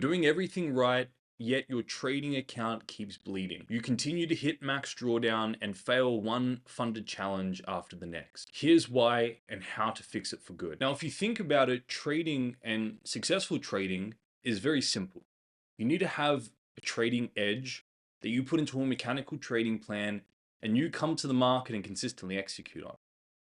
doing everything right, yet your trading account keeps bleeding. You continue to hit max drawdown and fail one funded challenge after the next. Here's why and how to fix it for good. Now, if you think about it, trading and successful trading is very simple. You need to have a trading edge that you put into a mechanical trading plan and you come to the market and consistently execute on.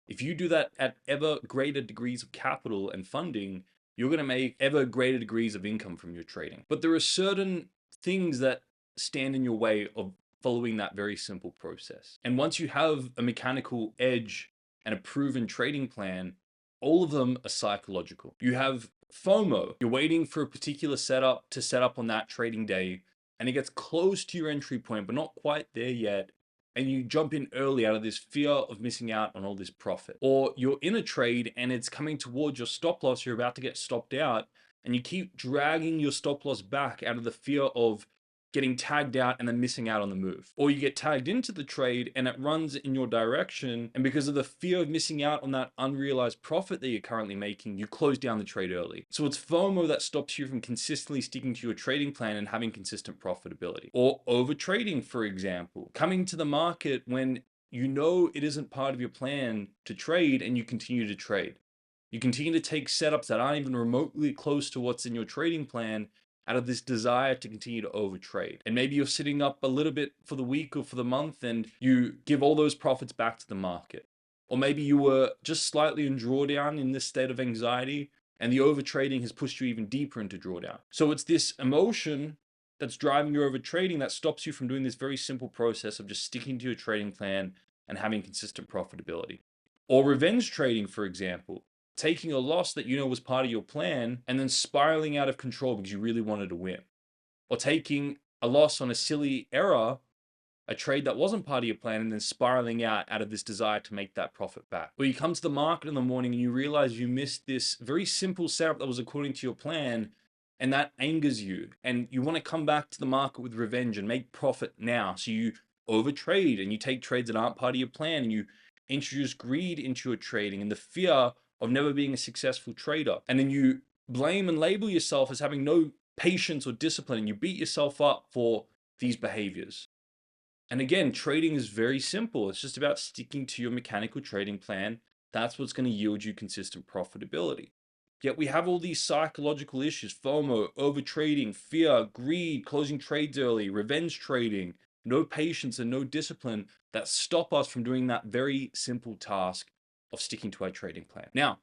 If you do that at ever greater degrees of capital and funding, you're going to make ever greater degrees of income from your trading. But there are certain things that stand in your way of following that very simple process. And once you have a mechanical edge and a proven trading plan, all of them are psychological. You have FOMO. You're waiting for a particular setup to set up on that trading day, and it gets close to your entry point, but not quite there yet. And you jump in early out of this fear of missing out on all this profit. Or you're in a trade and it's coming towards your stop loss, you're about to get stopped out, and you keep dragging your stop loss back out of the fear of getting tagged out and then missing out on the move. Or you get tagged into the trade and it runs in your direction, and because of the fear of missing out on that unrealized profit that you're currently making, you close down the trade early. So it's FOMO that stops you from consistently sticking to your trading plan and having consistent profitability. Or over trading, for example, coming to the market when you know it isn't part of your plan to trade and you continue to trade. You continue to take setups that aren't even remotely close to what's in your trading plan out of this desire to continue to overtrade. And maybe you're sitting up a little bit for the week or for the month and you give all those profits back to the market. Or maybe you were just slightly in drawdown in this state of anxiety and the overtrading has pushed you even deeper into drawdown. So it's this emotion that's driving your overtrading that stops you from doing this very simple process of just sticking to your trading plan and having consistent profitability. Or revenge trading, for example, taking a loss that you know was part of your plan and then spiraling out of control because you really wanted to win. Or taking a loss on a silly error, a trade that wasn't part of your plan, and then spiraling out of this desire to make that profit back. Or you come to the market in the morning and you realize you missed this very simple setup that was according to your plan, and that angers you. And you want to come back to the market with revenge and make profit now. So you overtrade and you take trades that aren't part of your plan and you introduce greed into your trading and the fear of never being a successful trader. And then you blame and label yourself as having no patience or discipline, and you beat yourself up for these behaviors. And again, trading is very simple. It's just about sticking to your mechanical trading plan. That's what's going to yield you consistent profitability. Yet we have all these psychological issues: FOMO, overtrading, fear, greed, closing trades early, revenge trading, no patience and no discipline that stop us from doing that very simple task of sticking to our trading plan. Now,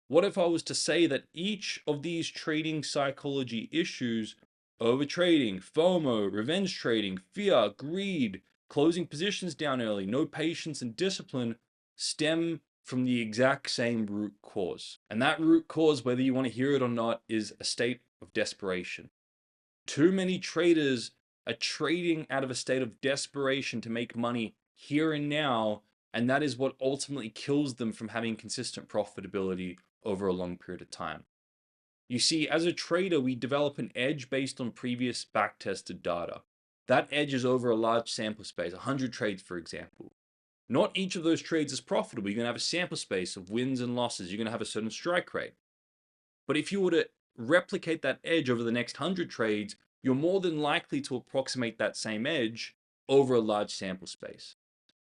what if I was to say that each of these trading psychology issues, overtrading, FOMO, revenge trading, fear, greed, closing positions down early, no patience and discipline, stem from the exact same root cause? And that root cause, whether you want to hear it or not, is a state of desperation. Too many traders are trading out of a state of desperation to make money here and now, and that is what ultimately kills them from having consistent profitability over a long period of time. You see, as a trader, we develop an edge based on previous back-tested data. That edge is over a large sample space, 100 trades, for example. Not each of those trades is profitable. You're going to have a sample space of wins and losses. You're going to have a certain strike rate. But if you were to replicate that edge over the next 100 trades, you're more than likely to approximate that same edge over a large sample space.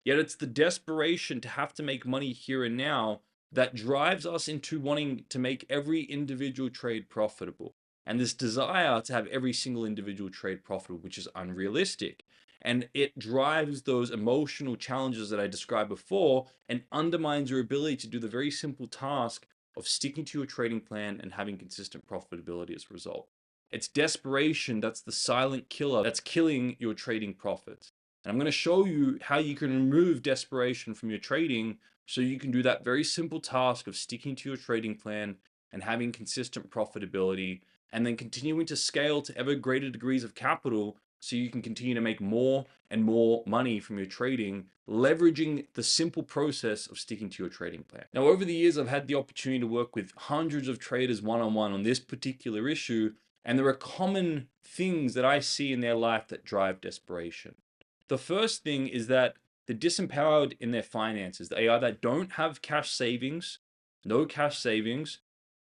Yet it's the desperation to have to make money here and now that drives us into wanting to make every individual trade profitable. And this desire to have every single individual trade profitable, which is unrealistic. And it drives those emotional challenges that I described before and undermines your ability to do the very simple task of sticking to your trading plan and having consistent profitability as a result. It's desperation that's the silent killer that's killing your trading profits. And I'm going to show you how you can remove desperation from your trading so you can do that very simple task of sticking to your trading plan and having consistent profitability, and then continuing to scale to ever greater degrees of capital so you can continue to make more and more money from your trading, leveraging the simple process of sticking to your trading plan. Now, over the years, I've had the opportunity to work with hundreds of traders one-on-one on this particular issue, and there are common things that I see in their life that drive desperation. The first thing is that they're disempowered in their finances. They either don't have cash savings, no cash savings,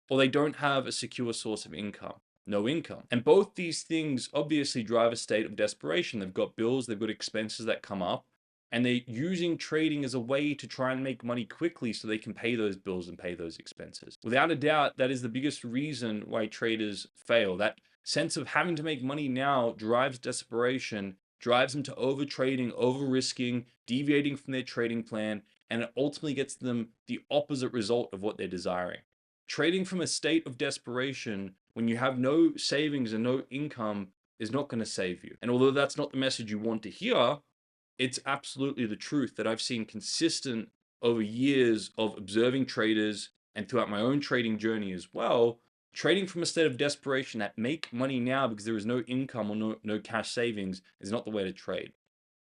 or they don't have a secure source of income. no income. And both these things obviously drive a state of desperation. They've got bills, they've got expenses that come up, and they're using trading as a way to try and make money quickly so they can pay those bills and pay those expenses. Without a doubt, that is the biggest reason why traders fail. That sense of having to make money now drives desperation, drives them to over trading, over risking, deviating from their trading plan, and it ultimately gets them the opposite result of what they're desiring. Trading from a state of desperation when you have no savings and no income is not going to save you. And although that's not the message you want to hear, it's absolutely the truth that I've seen consistent over years of observing traders and throughout my own trading journey as well. Trading from a state of desperation that make money now because there is no income or no cash savings is not the way to trade.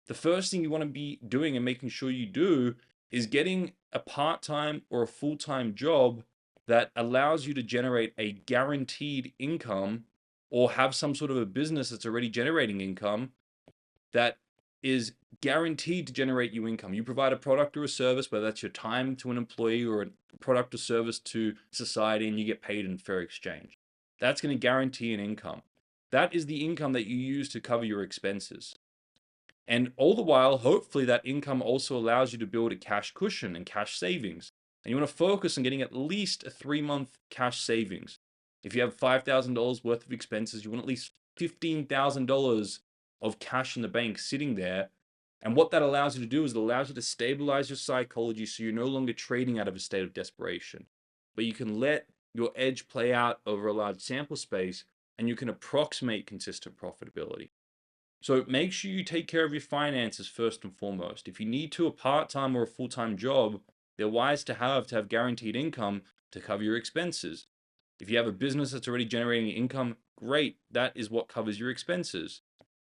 The first thing you want to be doing and making sure you do is getting a part-time or a full-time job that allows you to generate a guaranteed income, or have some sort of a business that's already generating income that is guaranteed to generate you income. You provide a product or a service, whether that's your time to an employee or a product or service to society, and you get paid in fair exchange. That's going to guarantee an income. That is the income that you use to cover your expenses. And all the while, hopefully that income also allows you to build a cash cushion and cash savings. And you want to focus on getting at least a 3-month cash savings. If you have $5,000 worth of expenses, you want at least $15,000 of cash in the bank sitting there. And what that allows you to do is it allows you to stabilize your psychology so you're no longer trading out of a state of desperation. But you can let your edge play out over a large sample space, and you can approximate consistent profitability. So make sure you take care of your finances first and foremost. If you need to, a part-time or a full-time job, they're wise to have guaranteed income to cover your expenses. If you have a business that's already generating income, great. That is what covers your expenses.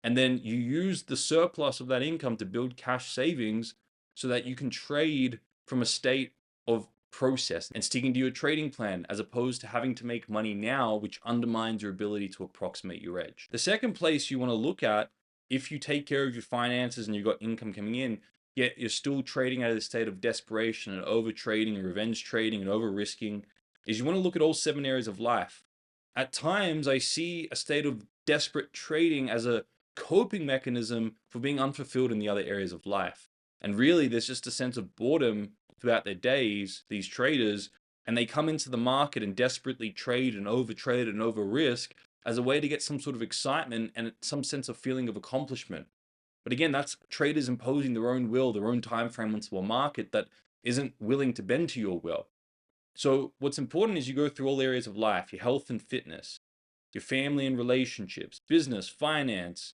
And then you use the surplus of that income to build cash savings so that you can trade from a state of process and sticking to your trading plan, as opposed to having to make money now, which undermines your ability to approximate your edge. The second place you want to look at, if you take care of your finances and you've got income coming in, yet you're still trading out of the state of desperation and over trading and revenge trading and over risking, is you want to look at all 7 areas of life. At times, I see a state of desperate trading as a coping mechanism for being unfulfilled in the other areas of life. And really, there's just a sense of boredom throughout their days, these traders, and they come into the market and desperately trade and over risk as a way to get some sort of excitement and some sense of feeling of accomplishment. But again, that's traders imposing their own will, their own time frame onto a market that isn't willing to bend to your will. So what's important is you go through all areas of life: your health and fitness, your family and relationships, business, finance,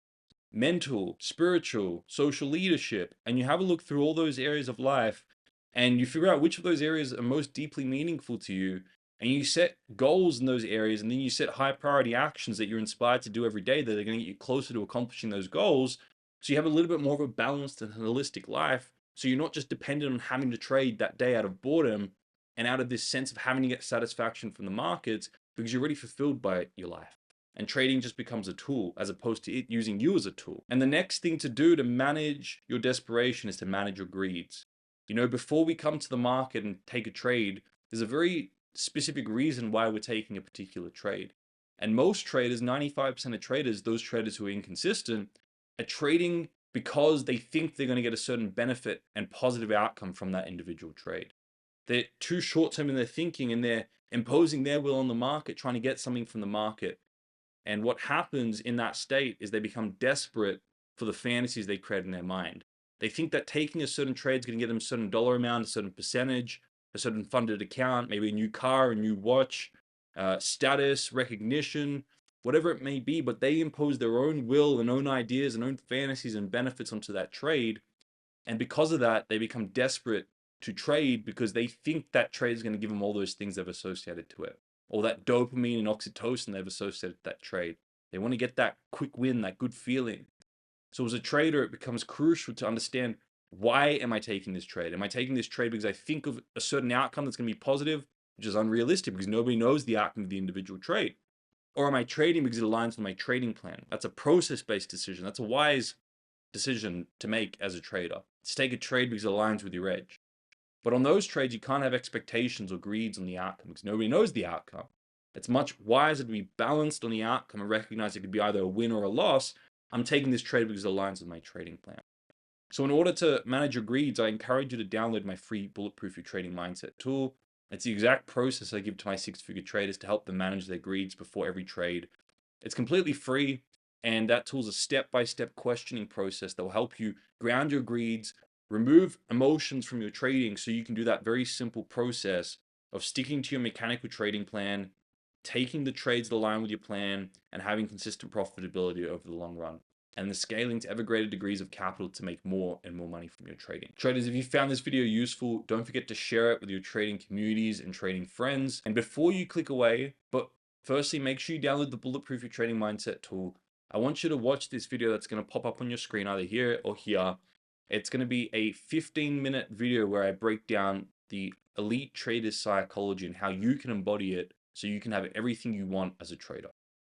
mental, spiritual, social leadership, and you have a look through all those areas of life, and you figure out which of those areas are most deeply meaningful to you, and you set goals in those areas, and then you set high priority actions that you're inspired to do every day that are going to get you closer to accomplishing those goals. So you have a little bit more of a balanced and holistic life, so you're not just dependent on having to trade that day out of boredom and out of this sense of having to get satisfaction from the markets, because you're already fulfilled by your life. And trading just becomes a tool as opposed to it using you as a tool. And the next thing to do to manage your desperation is to manage your greeds. You know, before we come to the market and take a trade, there's a very specific reason why we're taking a particular trade. And most traders, 95% of traders, those traders who are inconsistent, are trading because they think they're going to get a certain benefit and positive outcome from that individual trade. They're too short-term in their thinking, and they're imposing their will on the market, trying to get something from the market. And what happens in that state is they become desperate for the fantasies they create in their mind. They think that taking a certain trade is going to get them a certain dollar amount, a certain percentage, a certain funded account, maybe a new car, a new watch, status, recognition, whatever it may be. But they impose their own will and own ideas and own fantasies and benefits onto that trade. And because of that, they become desperate to trade because they think that trade is going to give them all those things they've associated to it, or that dopamine and oxytocin they've associated with that trade. They want to get that quick win, that good feeling. So as a trader, it becomes crucial to understand, why am I taking this trade? Am I taking this trade because I think of a certain outcome that's going to be positive, which is unrealistic because nobody knows the outcome of the individual trade? Or am I trading because it aligns with my trading plan? That's a process-based decision. That's a wise decision to make as a trader. To take a trade because it aligns with your edge. But on those trades, you can't have expectations or greeds on the outcome because nobody knows the outcome. It's much wiser to be balanced on the outcome and recognize it could be either a win or a loss. I'm taking this trade because it aligns with my trading plan. So in order to manage your greeds, I encourage you to download my free Bulletproof Your Trading Mindset tool. It's the exact process I give to my six-figure traders to help them manage their greeds before every trade. It's completely free, and that tool is a step-by-step questioning process that will help you ground your greeds, remove emotions from your trading so you can do that very simple process of sticking to your mechanical trading plan, taking the trades that align with your plan, and having consistent profitability over the long run, and the scaling to ever greater degrees of capital to make more and more money from your trading. Traders, if you found this video useful, don't forget to share it with your trading communities and trading friends. And before you click away, but firstly, make sure you download the Bulletproof Your Trading Mindset tool. I want you to watch this video that's going to pop up on your screen, either here or here. It's going to be a 15-minute video where I break down the elite trader's psychology and how you can embody it so you can have everything you want as a trader.